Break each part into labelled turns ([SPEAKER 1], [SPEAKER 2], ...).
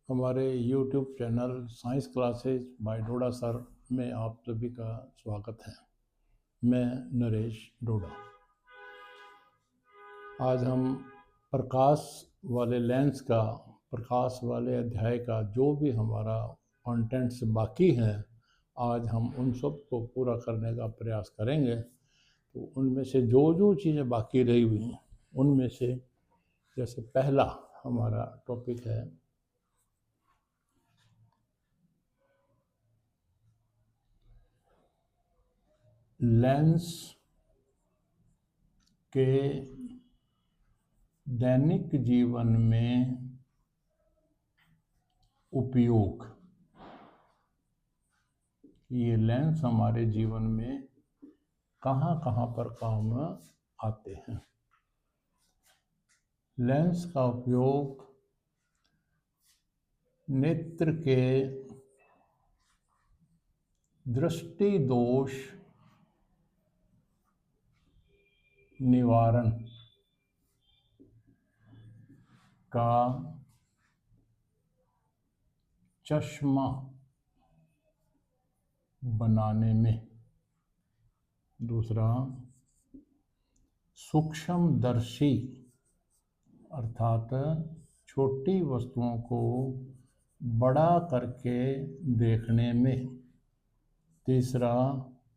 [SPEAKER 1] हमारे YouTube channel science classes by Doda sir में आप सभी का स्वागत है। मैं नरेश डोडा। आज हम प्रकाश वाले लेंस का, प्रकाश वाले अध्याय का जो भी हमारा कंटेंट्स बाकी हैं, आज हम उन सब को पूरा करने का प्रयास करेंगे। तो उनमें से जो जो चीज़ें बाकी रही हुई हैं उनमें से जैसे पहला हमारा टॉपिक है लेंस के दैनिक जीवन में उपयोग। ये लेंस हमारे जीवन में कहाँ कहाँ पर काम आते हैं। लेंस का उपयोग नेत्र के दृष्टि दोष निवारण का चश्मा बनाने में, दूसरा सूक्ष्मदर्शी अर्थात छोटी वस्तुओं को बड़ा करके देखने में, तीसरा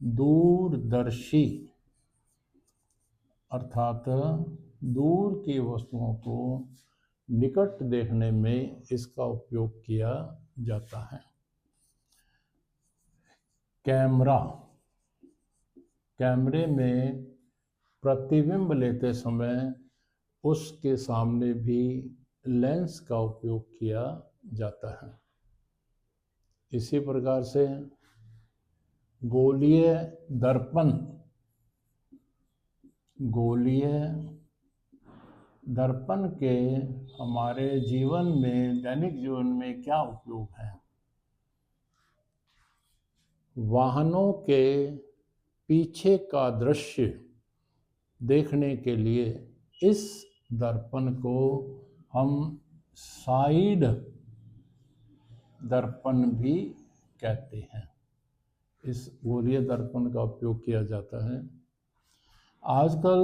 [SPEAKER 1] दूरदर्शी अर्थात दूर की वस्तुओं को निकट देखने में इसका उपयोग किया जाता है। कैमरे में प्रतिबिंब लेते समय उसके सामने भी लेंस का उपयोग किया जाता है। इसी प्रकार से गोलीय दर्पण के हमारे जीवन में, दैनिक जीवन में क्या उपयोग है। वाहनों के पीछे का दृश्य देखने के लिए इस दर्पण को हम साइड दर्पण भी कहते हैं। इस गोलीय दर्पण का उपयोग किया जाता है। आजकल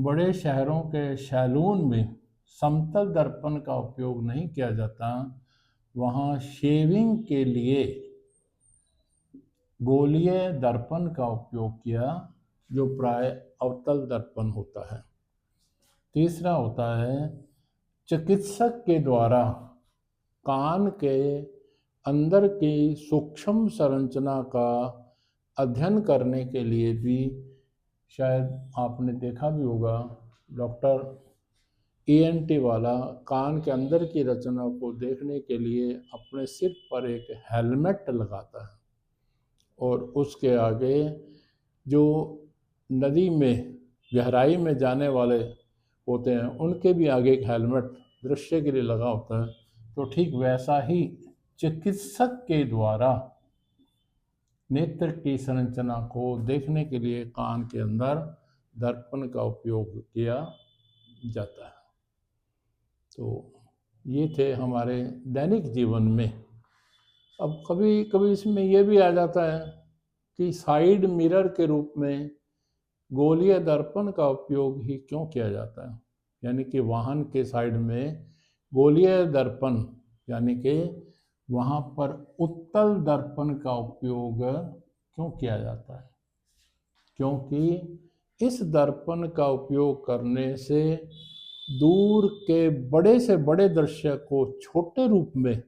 [SPEAKER 1] बड़े शहरों के सैलून में समतल दर्पण का उपयोग नहीं किया जाता, वहाँ शेविंग के लिए गोलीय दर्पण का उपयोग किया, जो प्राय अवतल दर्पण होता है। तीसरा होता है चिकित्सक के द्वारा कान के अंदर की सूक्ष्म संरचना का अध्ययन करने के लिए भी, शायद आपने देखा भी होगा, डॉक्टर ENT वाला कान के अंदर की रचना को देखने के लिए अपने सिर पर एक हेलमेट लगाता है और उसके आगे जो नदी में गहराई में जाने वाले होते हैं उनके भी आगे एक हेलमेट दृश्य के लिए लगा होता है। तो ठीक वैसा ही चिकित्सक के द्वारा नेत्र की संरचना को देखने के लिए कान के अंदर दर्पण का उपयोग किया जाता है। तो ये थे हमारे दैनिक जीवन में। अब कभी कभी इसमें यह भी आ जाता है कि साइड मिरर के रूप में गोलीय दर्पण का उपयोग ही क्यों किया जाता है, यानी कि वाहन के साइड में गोलीय दर्पण, यानी कि वहाँ पर उत्तल दर्पण का उपयोग क्यों किया जाता है। क्योंकि इस दर्पण का उपयोग करने से दूर के बड़े से बड़े दृश्य को छोटे रूप में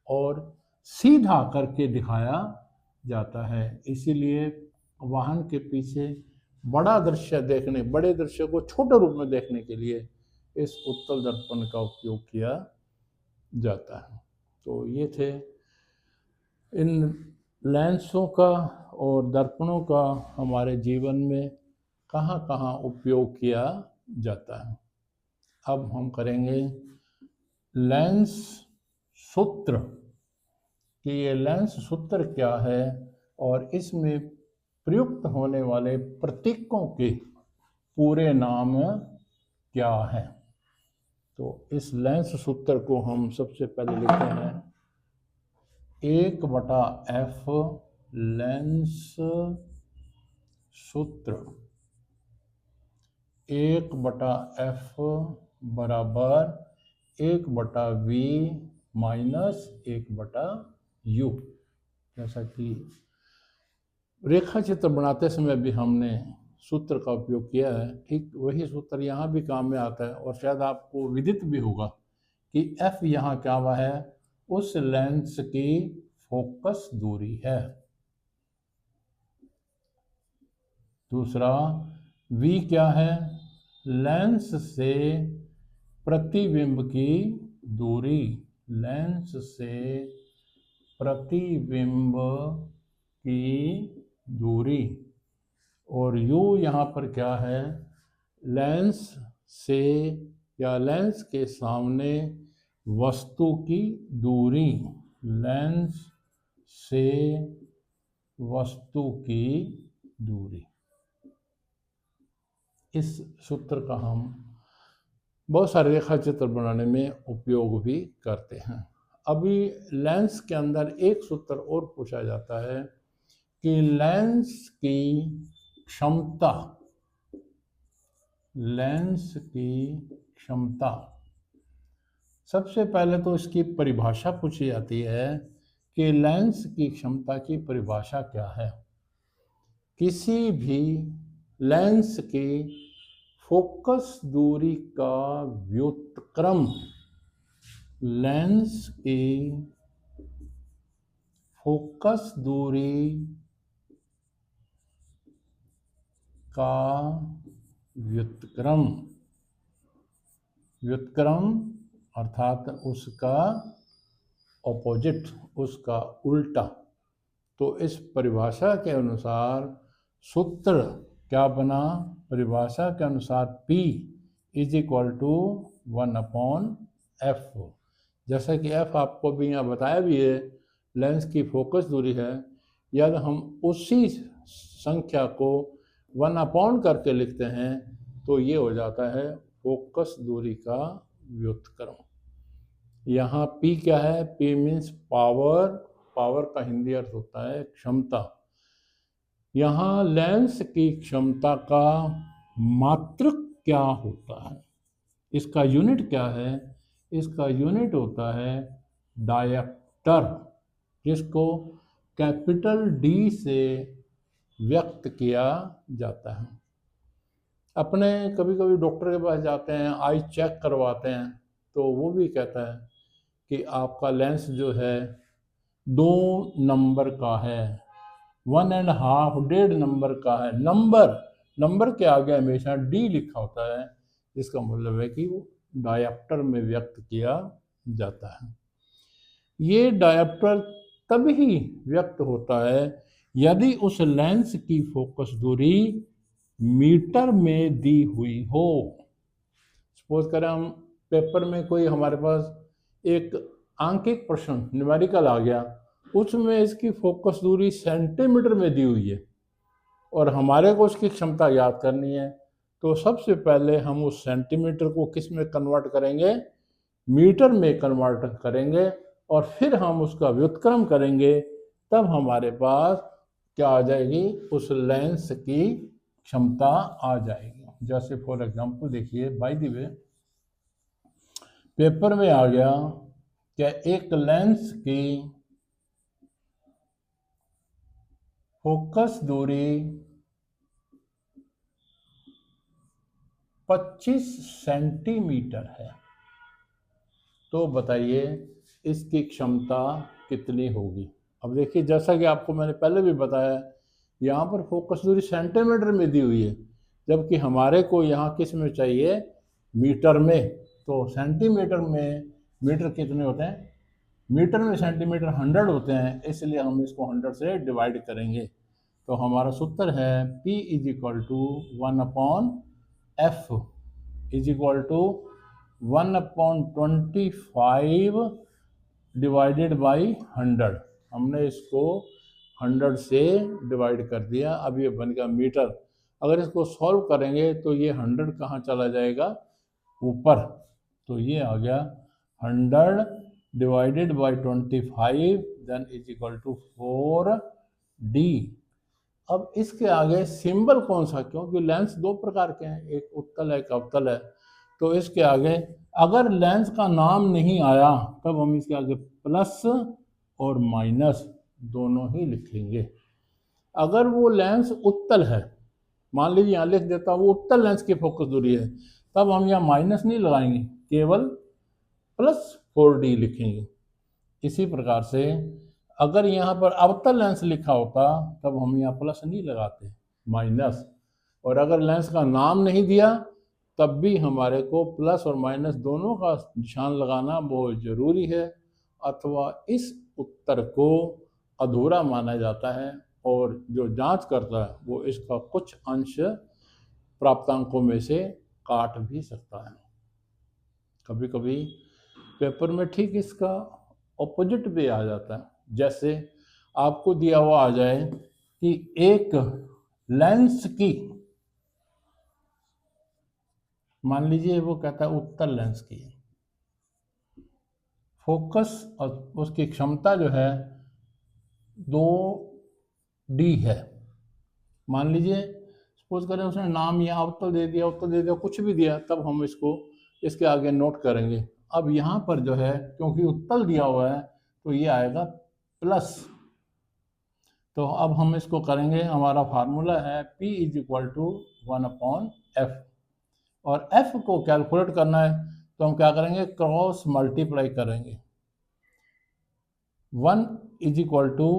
[SPEAKER 1] और सीधा करके दिखाया जाता है। इसीलिए वाहन के पीछे बड़ा दृश्य देखने, बड़े दृश्य को छोटे रूप में देखने के लिए इस उत्तल दर्पण का उपयोग किया जाता है। तो ये थे इन लेंसों का और दर्पणों का हमारे जीवन में कहाँ कहाँ उपयोग किया जाता है। अब हम करेंगे लेंस सूत्र कि ये लेंस सूत्र क्या है और इसमें प्रयुक्त होने वाले प्रतीकों के पूरे नाम क्या है। तो इस लेंस सूत्र को हम सबसे पहले लिखते हैं 1/f लेंस सूत्र 1/f बराबर 1/v माइनस 1/u। जैसा कि रेखा चित्र बनाते समय भी हमने सूत्र का उपयोग किया है, ठीक वही सूत्र यहाँ भी काम में आता है। और शायद आपको विदित भी होगा कि f यहाँ क्या हुआ है, उस लेंस की फोकस दूरी है। दूसरा v क्या है, लेंस से प्रतिबिंब की दूरी, लेंस से प्रतिबिंब की दूरी। और u यहाँ पर क्या है, लेंस से या लेंस के सामने वस्तु की दूरी, लेंस से वस्तु की दूरी। इस सूत्र का हम बहुत सारे रेखा चित्र बनाने में उपयोग भी करते हैं। अभी लेंस के अंदर एक सूत्र और पूछा जाता है कि लेंस की क्षमता, लेंस की क्षमता। सबसे पहले तो इसकी परिभाषा पूछी जाती है कि लेंस की क्षमता की परिभाषा क्या है। किसी भी लेंस की फोकस दूरी का व्युत्क्रम, लेंस की फोकस दूरी का व्युत्क्रम, व्युत्क्रम अर्थात उसका ऑपोजिट, उसका उल्टा। तो इस परिभाषा के अनुसार सूत्र क्या बना, परिभाषा के अनुसार P is equal to 1/f। जैसा कि f आपको भी यहाँ बताया भी है, लेंस की फोकस दूरी है। यदि हम उसी संख्या को 1/ करके लिखते हैं तो ये हो जाता है फोकस दूरी का व्युत्क्रम। यहाँ P क्या है, P मीन्स पावर, पावर का हिंदी अर्थ होता है क्षमता। यहाँ लेंस की क्षमता का मात्रक क्या होता है, इसका यूनिट क्या है, इसका यूनिट होता है डायप्टर, जिसको कैपिटल D से व्यक्त किया जाता है। अपने कभी कभी डॉक्टर के पास जाते हैं, आई चेक करवाते हैं, तो वो भी कहता है कि आपका लेंस जो है 2 नंबर का है, 1.5, 1.5 नंबर का है। नंबर के आगे हमेशा D लिखा होता है, इसका मतलब है कि वो डायप्टर में व्यक्त किया जाता है। ये डायप्टर तभी व्यक्त होता है यदि उस लेंस की फोकस दूरी मीटर में दी हुई हो। सपोज करें हम पेपर में कोई हमारे पास एक आंकिक प्रश्न न्यूमेरिकल आ गया, उसमें इसकी फोकस दूरी सेंटीमीटर में दी हुई है और हमारे को उसकी क्षमता याद करनी है, तो सबसे पहले हम उस सेंटीमीटर को किस में कन्वर्ट करेंगे, मीटर में कन्वर्ट करेंगे, और फिर हम उसका व्युत्क्रम करेंगे, तब हमारे पास क्या आ जाएगी, उस लेंस की क्षमता आ जाएगी। जैसे फॉर एग्जांपल देखिए, बाय द वे पेपर में आ गया क्या एक लेंस की फोकस दूरी 25 सेंटीमीटर है, तो बताइए इसकी क्षमता कितनी होगी। अब देखिए, जैसा कि आपको मैंने पहले भी बताया, यहाँ पर फोकस दूरी सेंटीमीटर में दी हुई है, जबकि हमारे को यहाँ किस में चाहिए, मीटर में। तो सेंटीमीटर में मीटर कितने होते हैं, मीटर में सेंटीमीटर 100 होते हैं, इसलिए हम इसको 100 से डिवाइड करेंगे। तो हमारा सूत्र है P is equal to 1/f is equal to 1/25 divided by 100। हमने इसको 100 से डिवाइड कर दिया, अब ये बन गया मीटर। अगर इसको सॉल्व करेंगे तो ये 100 कहाँ चला जाएगा, ऊपर, तो ये आ गया 100 divided by 25 then is equal to 4D। अब इसके आगे सिंबल कौन सा, क्योंकि लेंस दो प्रकार के हैं, एक उत्तल है एक अवतल है, तो इसके आगे अगर लेंस का नाम नहीं आया तब हम इसके आगे प्लस और माइनस दोनों ही लिखेंगे। अगर वो लेंस उत्तल है, मान लीजिए यहाँ लिख देता हूँ वो उत्तल लेंस की फोकस दूरी है, तब हम यहाँ माइनस नहीं लगाएंगे, केवल प्लस 4D लिखेंगे। इसी प्रकार से अगर यहाँ पर अवतल लेंस लिखा होता तब हम यहाँ प्लस नहीं लगाते, माइनस, और अगर लेंस का नाम नहीं दिया तब भी हमारे को प्लस और माइनस दोनों का निशान लगाना बहुत ज़रूरी है, अथवा इस उत्तर को अधूरा माना जाता है और जो जांच करता है वो इसका कुछ अंश प्राप्तांकों में से काट भी सकता है। कभी कभी पेपर में ठीक इसका ऑपोजिट भी आ जाता है। जैसे आपको दिया हुआ आ जाए कि एक लेंस की, मान लीजिए वो कहता है उत्तल लेंस की फोकस और उसकी क्षमता जो है 2D है। मान लीजिए सपोज करें उसने नाम या अवतल दे दिया, उत्तल दे दिया, कुछ भी दिया, तब हम इसको इसके आगे नोट करेंगे। अब यहाँ पर जो है क्योंकि उत्तल दिया हुआ है तो ये आएगा प्लस। तो अब हम इसको करेंगे, हमारा फार्मूला है P is equal to 1/F, और F को कैलकुलेट करना है तो हम क्या करेंगे, क्रॉस मल्टीप्लाई करेंगे। 1 is equal to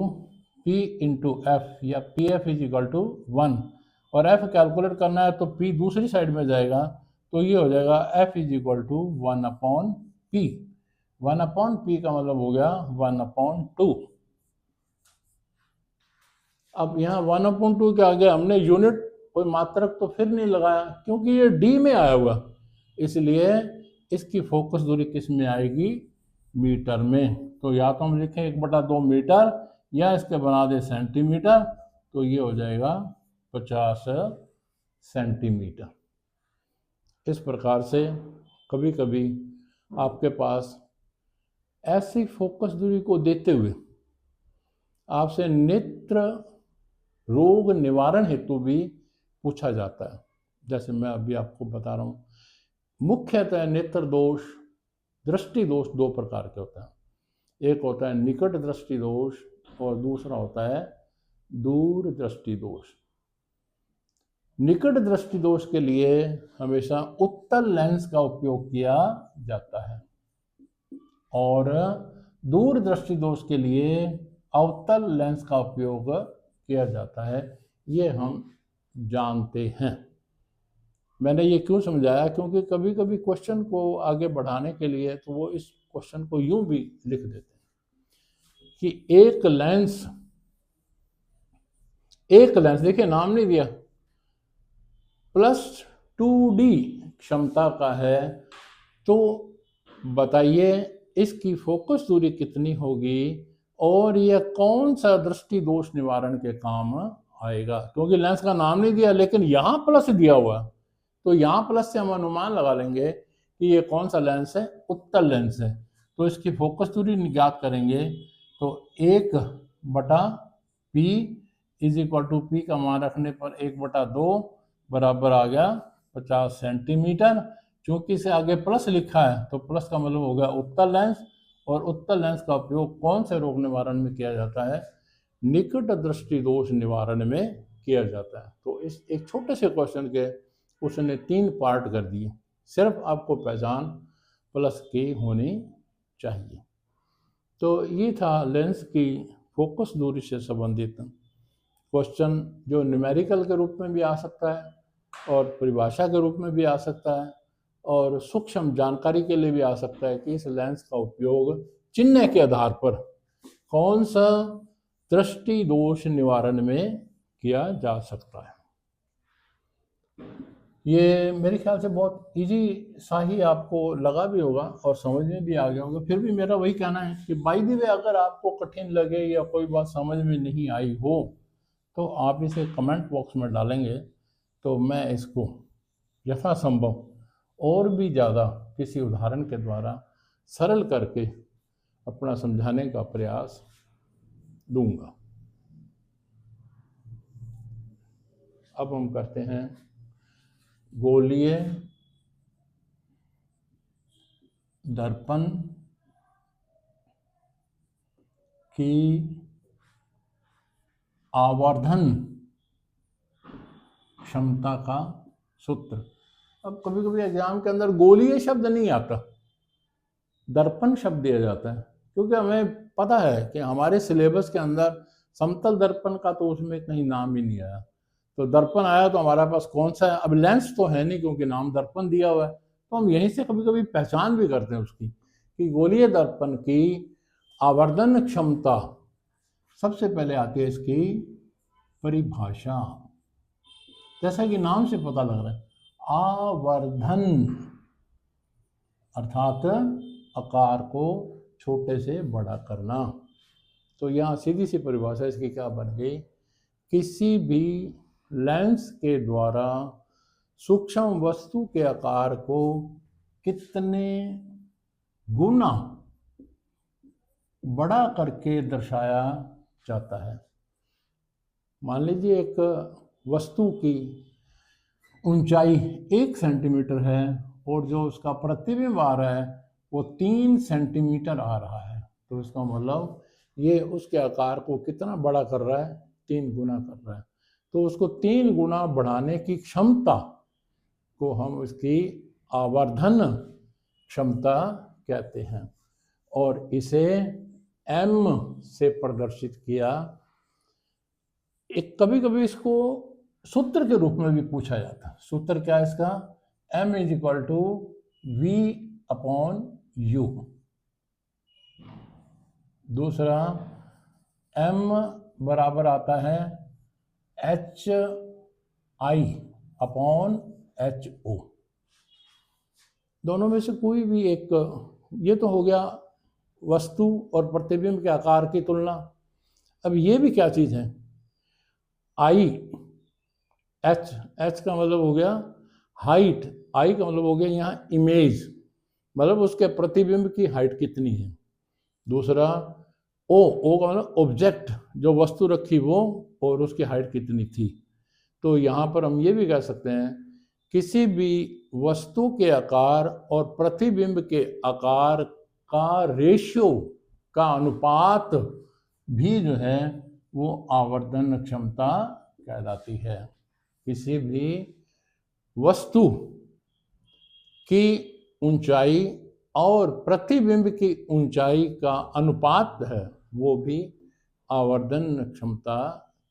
[SPEAKER 1] P into F, या PF इज इक्वल टू 1, और F कैलकुलेट करना है तो P दूसरी साइड में जाएगा, तो ये हो जाएगा F is equal to 1/P। 1/P का मतलब हो गया 1/2। अब यहाँ 1/2 के आगे हमने यूनिट कोई मात्रक तो फिर नहीं लगाया, क्योंकि ये D में आया हुआ, इसलिए इसकी फोकस दूरी किस में आएगी, मीटर में। तो या तो हम लिखें 1/2 मीटर, या इसके बना दे सेंटीमीटर, तो ये हो जाएगा 50 सेंटीमीटर। इस प्रकार से कभी कभी आपके पास ऐसी फोकस दूरी को देते हुए आपसे नेत्र रोग निवारण हेतु भी पूछा जाता है। जैसे मैं अभी आपको बता रहा हूँ, मुख्यतः नेत्र दोष, दृष्टि दोष दो प्रकार के होते हैं। एक होता है निकट दृष्टि दोष और दूसरा होता है दूर दृष्टि दोष। निकट दृष्टि दोष के लिए हमेशा उत्तल लेंस का उपयोग किया जाता है, और दूर दृष्टि दोष के लिए अवतल लेंस का उपयोग किया जाता है। ये हम जानते हैं। मैंने ये क्यों समझाया, क्योंकि कभी कभी क्वेश्चन को आगे बढ़ाने के लिए तो वो इस क्वेश्चन को यूं भी लिख देते हैं कि एक लेंस देखिए नाम नहीं दिया, +2D क्षमता का है, तो बताइए इसकी फोकस दूरी कितनी होगी और यह कौन सा दृष्टि दोष निवारण के काम आएगा। क्योंकि लेंस का नाम नहीं दिया लेकिन यहाँ प्लस दिया हुआ, तो यहाँ प्लस से हम अनुमान लगा लेंगे कि ये कौन सा लेंस है, उत्तल लेंस है। तो इसकी फोकस दूरी ज्ञात करेंगे, तो 1/P is equal to P का मान रखने पर 1/2 बराबर आ गया 50 सेंटीमीटर। चूंकि इसे आगे प्लस लिखा है तो प्लस का मतलब हो गया उत्तल लेंस, और उत्तल लेंस का उपयोग कौन से रोग निवारण में किया जाता है, निकट दृष्टि दोष निवारण में किया जाता है। तो इस एक छोटे से क्वेश्चन के उसने 3 पार्ट कर दिए, सिर्फ आपको पहचान प्लस की होनी चाहिए। तो ये था लेंस की फोकस दूरी से संबंधित क्वेश्चन, जो न्यूमेरिकल के रूप में भी आ सकता है और परिभाषा के रूप में भी आ सकता है, और सूक्ष्म जानकारी के लिए भी आ सकता है कि इस लेंस का उपयोग चिन्ह के आधार पर कौन सा दृष्टि दोष निवारण में किया जा सकता है। ये मेरे ख्याल से बहुत इजी सा ही आपको लगा भी होगा और समझ में भी आ गया होगा। फिर भी मेरा वही कहना है कि बाय द वे अगर आपको कठिन लगे या कोई बात समझ में नहीं आई हो तो आप इसे कमेंट बॉक्स में डालेंगे, तो मैं इसको यथासंभव और भी ज़्यादा किसी उदाहरण के द्वारा सरल करके अपना समझाने का प्रयास दूंगा। अब हम करते हैं गोलीय दर्पण की आवर्धन क्षमता का सूत्र। अब कभी कभी एग्जाम के अंदर गोलीय शब्द नहीं आता, दर्पण शब्द दिया जाता है, क्योंकि हमें पता है कि हमारे सिलेबस के अंदर समतल दर्पण का तो उसमें कहीं नाम ही नहीं आया। तो दर्पण आया तो हमारे पास कौन सा है? अब लेंस तो है नहीं, क्योंकि नाम दर्पण दिया हुआ है, तो हम यहीं से कभी कभी पहचान भी करते हैं उसकी कि गोलीय दर्पण की आवर्धन क्षमता। सबसे पहले आती है इसकी परिभाषा, जैसा कि नाम से पता लग रहा है, आवर्धन अर्थात आकार को छोटे से बड़ा करना। तो यहाँ सीधी सी परिभाषा इसकी क्या बन गई? किसी भी लेंस के द्वारा सूक्ष्म वस्तु के आकार को कितने गुना बड़ा करके दर्शाया जाता है। मान लीजिए एक वस्तु की ऊंचाई 1 सेंटीमीटर है और जो उसका प्रतिबिंब आ रहा है वो 3 सेंटीमीटर आ रहा है, तो इसका मतलब ये उसके आकार को कितना बड़ा कर रहा है? 3 गुना कर रहा है। तो उसको 3 गुना बढ़ाने की क्षमता को हम इसकी आवर्धन क्षमता कहते हैं, और इसे m से प्रदर्शित किया। एक कभी कभी इसको सूत्र के रूप में भी पूछा जाता है। सूत्र क्या है इसका? m = v/u। दूसरा m बराबर आता है hi/ho। दोनों में से कोई भी एक, ये तो हो गया वस्तु और प्रतिबिंब के आकार की तुलना। अब ये भी क्या चीज़ है? h का मतलब हो गया हाइट, i का मतलब हो गया यहाँ इमेज, मतलब उसके प्रतिबिंब की हाइट कितनी है। दूसरा o का मतलब ऑब्जेक्ट, जो वस्तु रखी वो, और उसकी हाइट कितनी थी। तो यहाँ पर हम ये भी कह सकते हैं किसी भी वस्तु के आकार और प्रतिबिंब के आकार का रेशियो का अनुपात भी जो है वो आवर्धन क्षमता कहलाती है। किसी भी वस्तु की ऊंचाई और प्रतिबिंब की ऊंचाई का अनुपात है वो भी आवर्धन क्षमता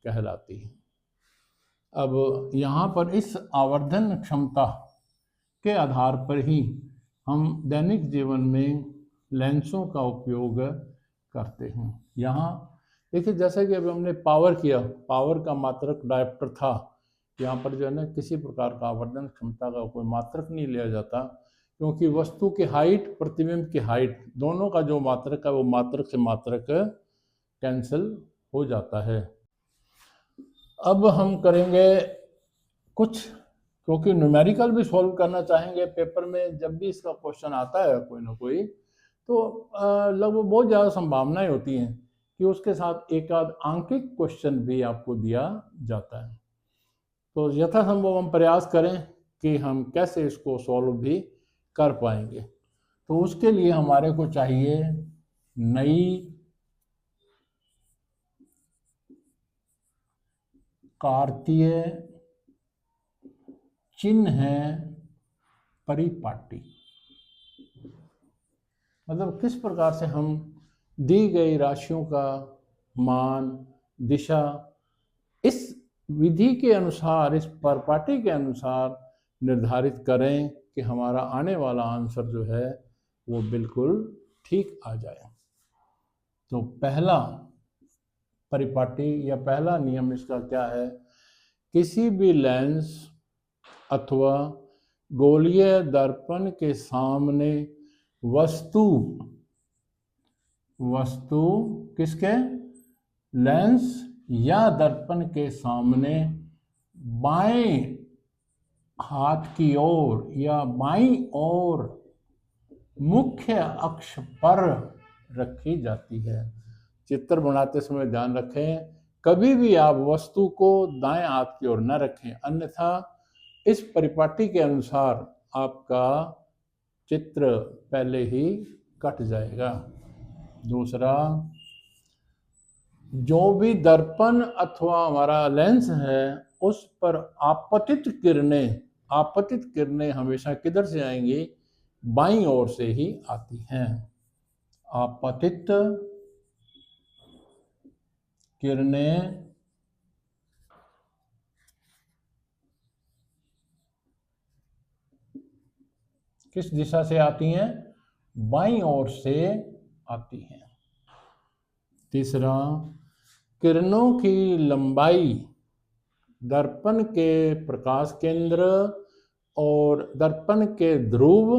[SPEAKER 1] कहलाती है। अब यहाँ पर इस आवर्धन क्षमता के आधार पर ही हम दैनिक जीवन में लेंसों का उपयोग करते हैं। यहाँ देखिए, जैसे कि अभी हमने पावर किया, पावर का मात्रक डायोप्टर था। यहाँ पर जो है ना किसी प्रकार का आवर्धन क्षमता का कोई मात्रक नहीं लिया जाता, क्योंकि वस्तु की हाइट, प्रतिबिंब की हाइट, दोनों का जो मात्रक है वो मात्रक से मात्रक कैंसिल हो जाता है। अब हम करेंगे कुछ, क्योंकि न्यूमेरिकल भी सॉल्व करना चाहेंगे पेपर में। जब भी इसका क्वेश्चन आता है कोई ना कोई, तो लगभग बहुत ज़्यादा संभावनाएं होती हैं कि उसके साथ एक आध आंकिक क्वेश्चन भी आपको दिया जाता है। तो यथासंभव हम प्रयास करें कि हम कैसे इसको सॉल्व भी कर पाएंगे। तो उसके लिए हमारे को चाहिए नई कार्तीय चिन्ह है परिपाटी। मतलब किस प्रकार से हम दी गई राशियों का मान, दिशा इस विधि के अनुसार, इस परिपाटी के अनुसार निर्धारित करें कि हमारा आने वाला आंसर जो है वो बिल्कुल ठीक आ जाए। तो पहला परिपाटी या पहला नियम इसका क्या है? किसी भी लेंस अथवा गोलीय दर्पण के सामने वस्तु किसके? लेंस या दर्पण के सामने बाएं हाथ की ओर या बाईं ओर मुख्य अक्ष पर रखी जाती है। चित्र बनाते समय ध्यान रखें, कभी भी आप वस्तु को दाएं हाथ की ओर न रखें, अन्यथा इस परिपाटी के अनुसार आपका चित्र पहले ही कट जाएगा। दूसरा, जो भी दर्पण अथवा हमारा लेंस है उस पर आपतित किरणें हमेशा किधर से आएंगी? बाईं ओर से ही आती हैं। आपतित किरणें किस दिशा से आती हैं? बाईं ओर से आती हैं। तीसरा, किरणों की लंबाई दर्पण के प्रकाश केंद्र और दर्पण के ध्रुव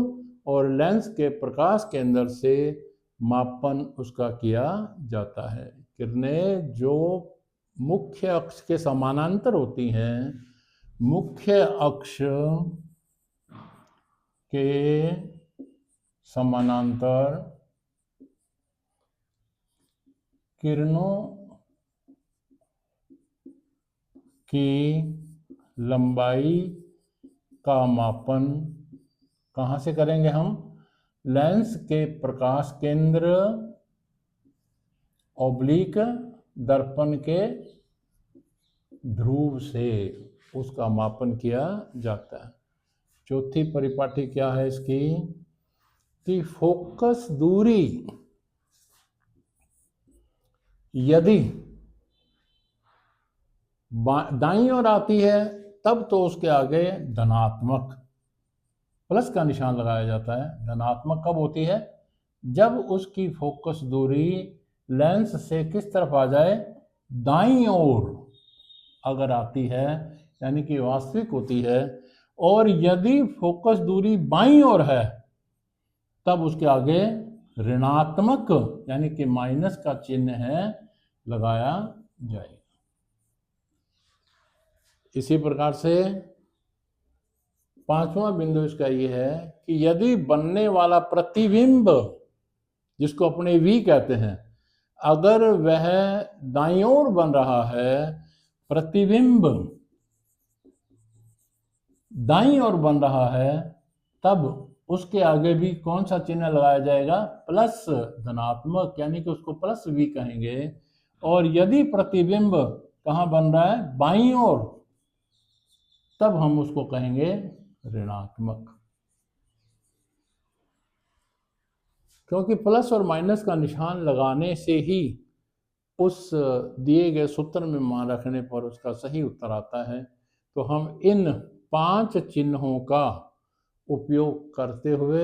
[SPEAKER 1] और लेंस के प्रकाश केंद्र से मापन उसका किया जाता है। किरणें जो मुख्य अक्ष के समानांतर होती हैं, मुख्य अक्ष के समानांतर किरणों की लंबाई का मापन कहाँ से करेंगे हम? लेंस के प्रकाश केंद्र ऑब्लिक दर्पण के ध्रुव से उसका मापन किया जाता है। चौथी परिपाटी क्या है इसकी? कि फोकस दूरी यदि दाईं ओर आती है तब तो उसके आगे धनात्मक प्लस का निशान लगाया जाता है। धनात्मक कब होती है? जब उसकी फोकस दूरी लेंस से किस तरफ आ जाए? दाईं ओर अगर आती है, यानी कि वास्तविक होती है। और यदि फोकस दूरी बाईं ओर है तब उसके आगे ऋणात्मक यानी कि माइनस का चिन्ह है लगाया जाएगा। इसी प्रकार से पांचवा बिंदु इसका यह है कि यदि बनने वाला प्रतिबिंब, जिसको अपने वी कहते हैं, अगर वह दाईं ओर बन रहा है, प्रतिबिंब दाईं ओर बन रहा है, तब उसके आगे भी कौन सा चिन्ह लगाया जाएगा? प्लस, धनात्मक, यानी कि उसको प्लस वी कहेंगे। और यदि प्रतिबिंब कहाँ बन रहा है? बाईं ओर, तब हम उसको कहेंगे ऋणात्मक। क्योंकि प्लस और माइनस का निशान लगाने से ही उस दिए गए सूत्र में मान रखने पर उसका सही उत्तर आता है। तो हम इन 5 चिन्हों का उपयोग करते हुए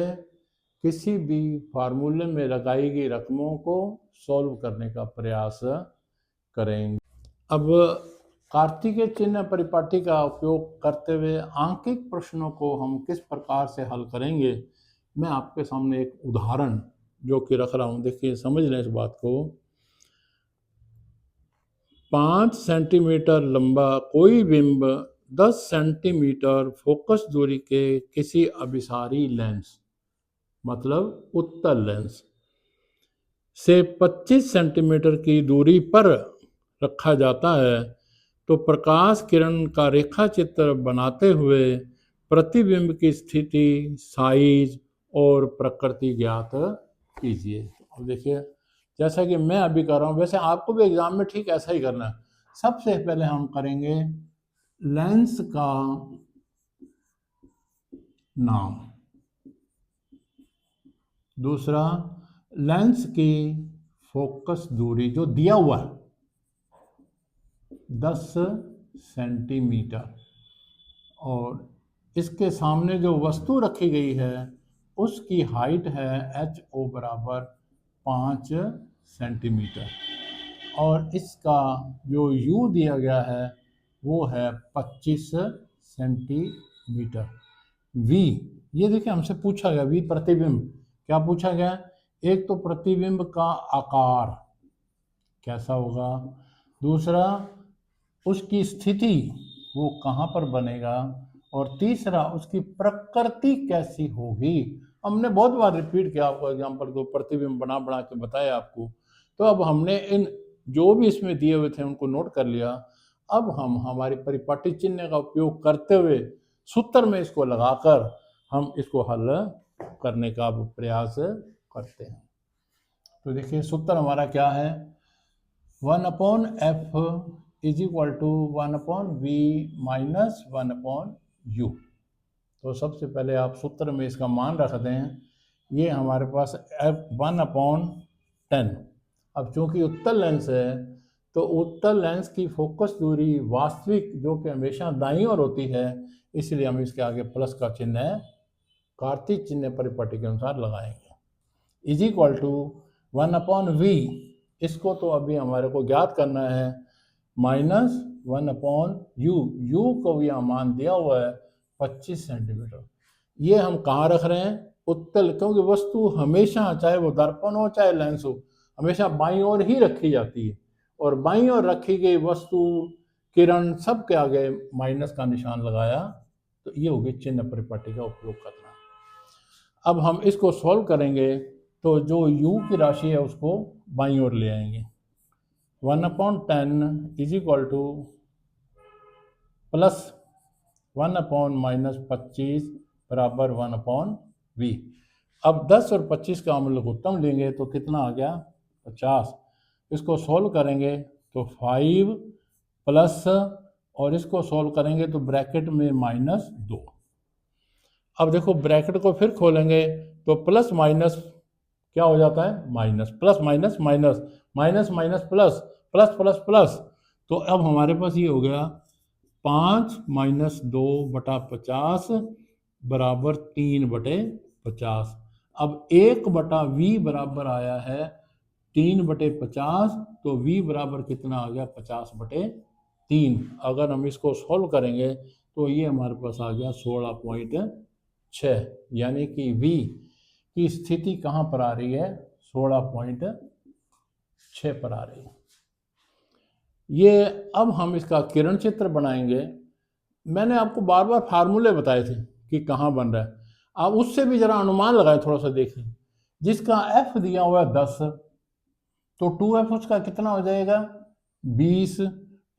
[SPEAKER 1] किसी भी फार्मूले में लगाई गई रकमों को सॉल्व करने का प्रयास करेंगे। अब कार्तिकेय चिन्ह परिपाटी का उपयोग करते हुए आंकिक प्रश्नों को हम किस प्रकार से हल करेंगे, मैं आपके सामने एक उदाहरण जो कि रख रहा हूं, देखिए समझ लें इस बात को। 5 सेंटीमीटर लंबा कोई बिंब 10 सेंटीमीटर फोकस दूरी के किसी अभिसारी लेंस, मतलब उत्तल लेंस से 25 सेंटीमीटर की दूरी पर रखा जाता है, तो प्रकाश किरण का रेखा चित्र बनाते हुए प्रतिबिंब की स्थिति, साइज और प्रकृति ज्ञात कीजिए। अब देखिए, जैसा कि मैं अभी कर रहा हूँ, वैसे आपको भी एग्जाम में ठीक ऐसा ही करना है। सबसे पहले हम करेंगे लेंस का नाम, दूसरा लेंस की फोकस दूरी जो दिया हुआ है 10 सेंटीमीटर, और इसके सामने जो वस्तु रखी गई है उसकी हाइट है HO बराबर 5 सेंटीमीटर, और इसका जो U दिया गया है वो है 25 सेंटीमीटर। V, ये देखिए हमसे पूछा गया V प्रतिबिंब, क्या पूछा गया? एक तो प्रतिबिंब का आकार कैसा होगा, दूसरा उसकी स्थिति वो कहाँ पर बनेगा, और तीसरा उसकी प्रकृति कैसी होगी। हमने बहुत बार रिपीट किया आपको एग्जाम्पल को, प्रतिबिंब बना बना के बताया आपको। तो अब हमने इन जो भी इसमें दिए हुए थे उनको नोट कर लिया। अब हम हमारी परिपाटी चिन्ह का उपयोग करते हुए सूत्र में इसको लगाकर हम इसको हल करने का प्रयास करते हैं। तो देखिए सूत्र हमारा क्या है, 1/f is equal to 1/v minus 1/u। तो सबसे पहले आप सूत्र में इसका मान रख दें, ये हमारे पास f1/10। अब चूंकि उत्तल लेंस है तो उत्तल लेंस की फोकस दूरी वास्तविक जो कि हमेशा दाईं ओर होती है, इसलिए हम इसके आगे प्लस का चिन्ह कार्तीय चिन्ह परिपाटी के अनुसार लगाएंगे। इज इक्वल टू 1/v, इसको तो अभी हमारे को ज्ञात करना है, माइनस 1/u। u को भी यहाँ मान दिया हुआ है 25 सेंटीमीटर। ये हम कहाँ रख रहे हैं, उत्तल, क्योंकि वस्तु हमेशा चाहे वो दर्पण हो चाहे लेंस हो हमेशा बाईं ओर ही रखी जाती है, और बाईं ओर रखी गई वस्तु किरण सब के आगे माइनस का निशान लगाया, तो ये होगी चिन्ह परिपाटी का उपयोग करना। अब हम इसको सॉल्व करेंगे तो जो u की राशि है उसको बाईं ओर ले आएंगे। 1/10 इज इक्वल टू प्लस 1/-25 बराबर 1/v। अब 10 और 25 का हम लोग उत्तम लेंगे तो कितना आ गया, 50। इसको सॉल्व करेंगे तो 5 प्लस, और इसको सॉल्व करेंगे तो ब्रैकेट में -2। अब देखो ब्रैकेट को फिर खोलेंगे तो प्लस माइनस क्या हो जाता है, minus, plus minus minus, minus minus plus, plus plus plus. तो अब हमारे पास ये हो गया 5 - 2/50 बराबर 3/50। अब 1/v बराबर आया है 3/50, तो v बराबर कितना आ गया, 50/3। अगर हम इसको सॉल्व करेंगे तो ये हमारे पास आ गया 16.6, यानी कि v की स्थिति कहाँ पर आ रही है, 16.6 पर आ रही है। ये अब हम इसका किरण चित्र बनाएंगे। मैंने आपको बार बार फार्मूले बताए थे कि कहाँ बन रहा है, आप उससे भी जरा अनुमान लगाएं, थोड़ा सा देखें। जिसका f दिया हुआ है 10, तो 2f उसका कितना हो जाएगा, 20,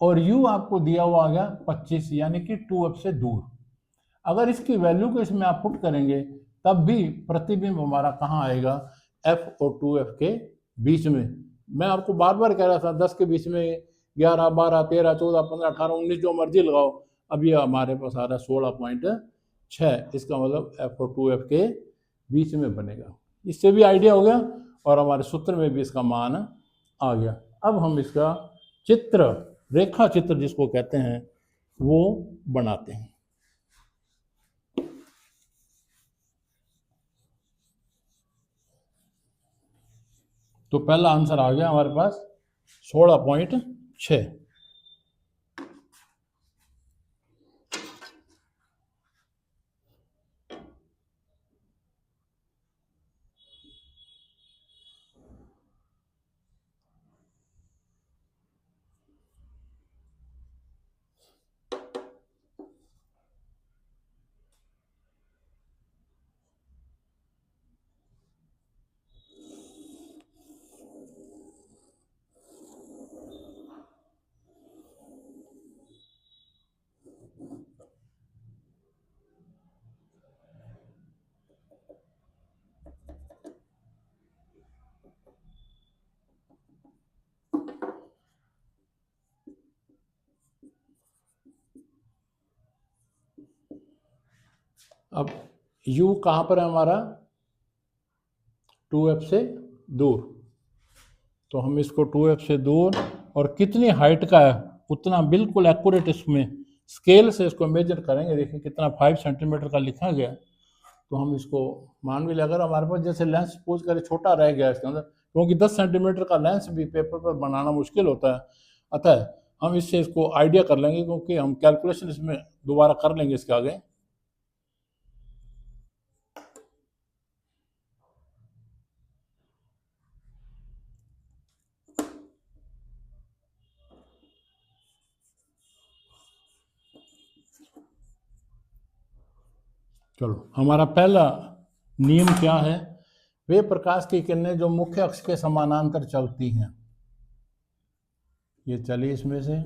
[SPEAKER 1] और u आपको दिया हुआ आ गया 25, यानी कि 2f से दूर। अगर इसकी वैल्यू को इसमें आप पुट करेंगे तब भी प्रतिबिंब हमारा कहाँ आएगा, f और 2f के बीच में। मैं आपको बार बार कह रहा था 10 के बीच में 11, 12, 13, 14, 15, 18, 19 जो मर्जी लगाओ। अब ये हमारे पास आ रहा है 16.6, इसका मतलब f और 2f के बीच में बनेगा। इससे भी आइडिया हो गया और हमारे सूत्र में भी इसका मान आ गया। अब हम इसका चित्र, रेखा चित्र जिसको कहते हैं, वो बनाते हैं। तो पहला आंसर आ गया हमारे पास 16.6। अब u कहाँ पर है हमारा, 2f से दूर, तो हम इसको 2f से दूर और कितनी हाइट का है उतना बिल्कुल एक्यूरेट इसमें स्केल से इसको मेजर करेंगे। देखिए कितना 5 सेंटीमीटर का लिखा गया, तो हम इसको मान भी लें। अगर हमारे पास जैसे लेंस सपोज करें छोटा रह गया इसके अंदर, क्योंकि 10 सेंटीमीटर का लेंस भी पेपर पर बनाना मुश्किल होता है, अतः हम इससे इसको आइडिया कर लेंगे, क्योंकि हम कैलकुलेशन इसमें दोबारा कर लेंगे इसके आगे। चलो, हमारा पहला नियम क्या है? वे प्रकाश की किरणें जो मुख्य अक्ष के समानांतर चलती हैं, ये चली इसमें से,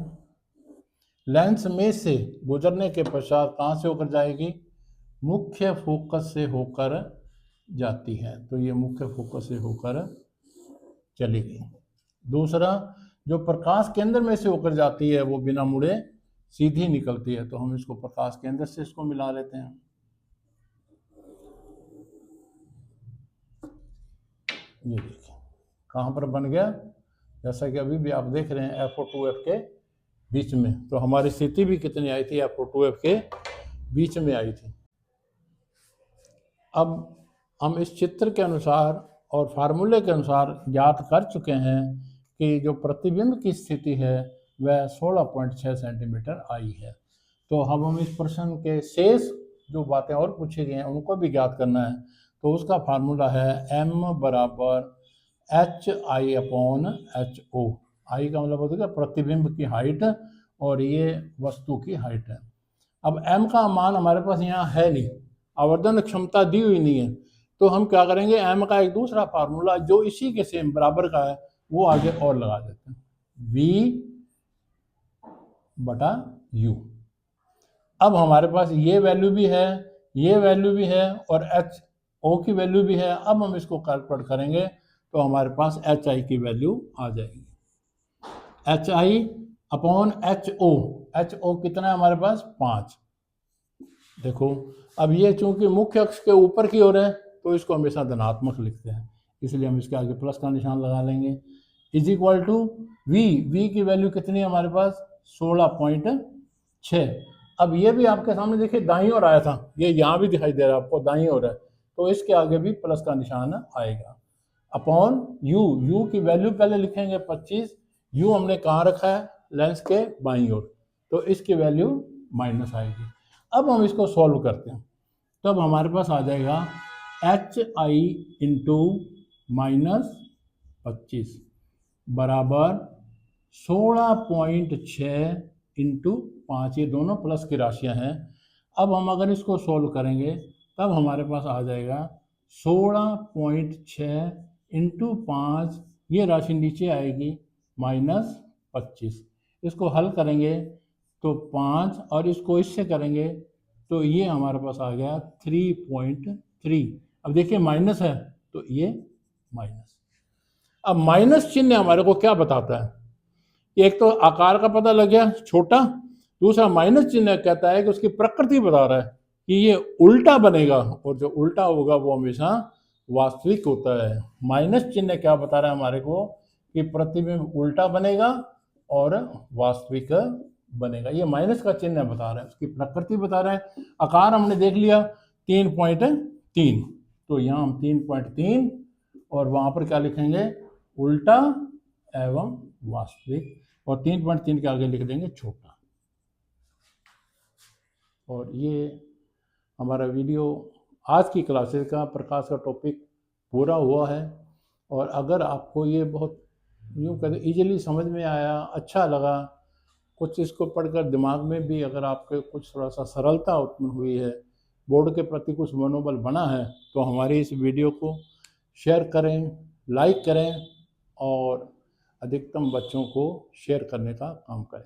[SPEAKER 1] लेंस में से गुजरने के पश्चात कहाँ से होकर जाएगी? मुख्य फोकस से होकर जाती है। तो ये मुख्य फोकस से होकर चलेगी। दूसरा, जो प्रकाश केंद्र में से होकर जाती है वो बिना मुड़े सीधी निकलती है। तो हम इसको प्रकाश केंद्र से इसको मिला लेते हैं। ये देखिए कहाँ पर बन गया, जैसा कि अभी भी आप देख रहे हैं FO2F के बीच में। तो हमारी स्थिति भी कितनी आई थी? FO2F के बीच में आई थी। अब हम इस चित्र के अनुसार और फार्मूले के अनुसार ज्ञात कर चुके हैं कि जो प्रतिबिंब की स्थिति है वह 16.6 सेंटीमीटर आई है। तो हम इस प्रश्न के शेष जो बातें और पूछी गई हैं उनको भी ज्ञात करना है। तो उसका फार्मूला है m बराबर HI/HO। आई का मतलब होता है प्रतिबिंब की हाइट और ये वस्तु की हाइट है। अब m का मान हमारे पास यहाँ है नहीं, आवर्धन क्षमता दी हुई नहीं है। तो हम क्या करेंगे, m का एक दूसरा फार्मूला जो इसी के सेम बराबर का है वो आगे और लगा देते हैं, V/U। अब हमारे पास ये वैल्यू भी है, ये वैल्यु भी है और HO की वैल्यू भी है। अब हम इसको कैलकुलेट करेंगे तो हमारे पास HI की वैल्यू आ जाएगी। HI/HO, HO कितना है हमारे पास? 5। देखो, अब ये चूंकि मुख्य अक्ष के ऊपर की ओर है तो इसको हमेशा धनात्मक लिखते हैं, इसलिए हम इसके आगे प्लस का निशान लगा लेंगे। इज इक्वल टू V की वैल्यू कितनी है हमारे पास? 16.6। अब ये भी आपके सामने देखिए दाईं ओर आया था, ये यहाँ भी दिखाई दे रहा है आपको दाईं ओर है, तो इसके आगे भी प्लस का निशान आएगा। अपॉन U की वैल्यू पहले लिखेंगे 25। U हमने कहाँ रखा है? लेंस के बाईं ओर, तो इसकी वैल्यू माइनस आएगी। अब हम इसको सॉल्व करते हैं, तब हमारे पास आ जाएगा HI इंटू -25 बराबर 16.6 इंटू 5, ये दोनों प्लस की राशियां हैं। अब हम अगर इसको सॉल्व करेंगे तब हमारे पास आ जाएगा 16.6 इंटू 5, ये राशि नीचे आएगी -25। इसको हल करेंगे तो 5 और इसको इससे करेंगे तो ये हमारे पास आ गया 3.3। अब देखिए माइनस है तो ये माइनस। अब माइनस चिन्ह हमारे को क्या बताता है? एक तो आकार का पता लग गया छोटा, दूसरा माइनस चिन्ह कहता है कि उसकी प्रकृति बता रहा है कि ये उल्टा बनेगा, और जो उल्टा होगा वो हमेशा वास्तविक होता है। माइनस चिन्ह क्या बता रहा है हमारे को? कि प्रतिबिंब उल्टा बनेगा और वास्तविक बनेगा। ये माइनस का चिन्ह बता रहा है, उसकी प्रकृति बता रहा है। आकार हमने देख लिया 3.3, तो यहाँ हम 3.3 और वहां पर क्या लिखेंगे? उल्टा एवं वास्तविक, और 3.3 के आगे लिख देंगे छोटा। और ये हमारा वीडियो आज की क्लासेस का प्रकाश का टॉपिक पूरा हुआ है। और अगर आपको ये बहुत यूँ कहते ईजिली समझ में आया, अच्छा लगा, कुछ इसको पढ़कर दिमाग में भी अगर आपके कुछ थोड़ा सा सरलता उत्पन्न हुई है, बोर्ड के प्रति कुछ मनोबल बना है, तो हमारी इस वीडियो को शेयर करें, लाइक करें और अधिकतम बच्चों को शेयर करने का काम करें।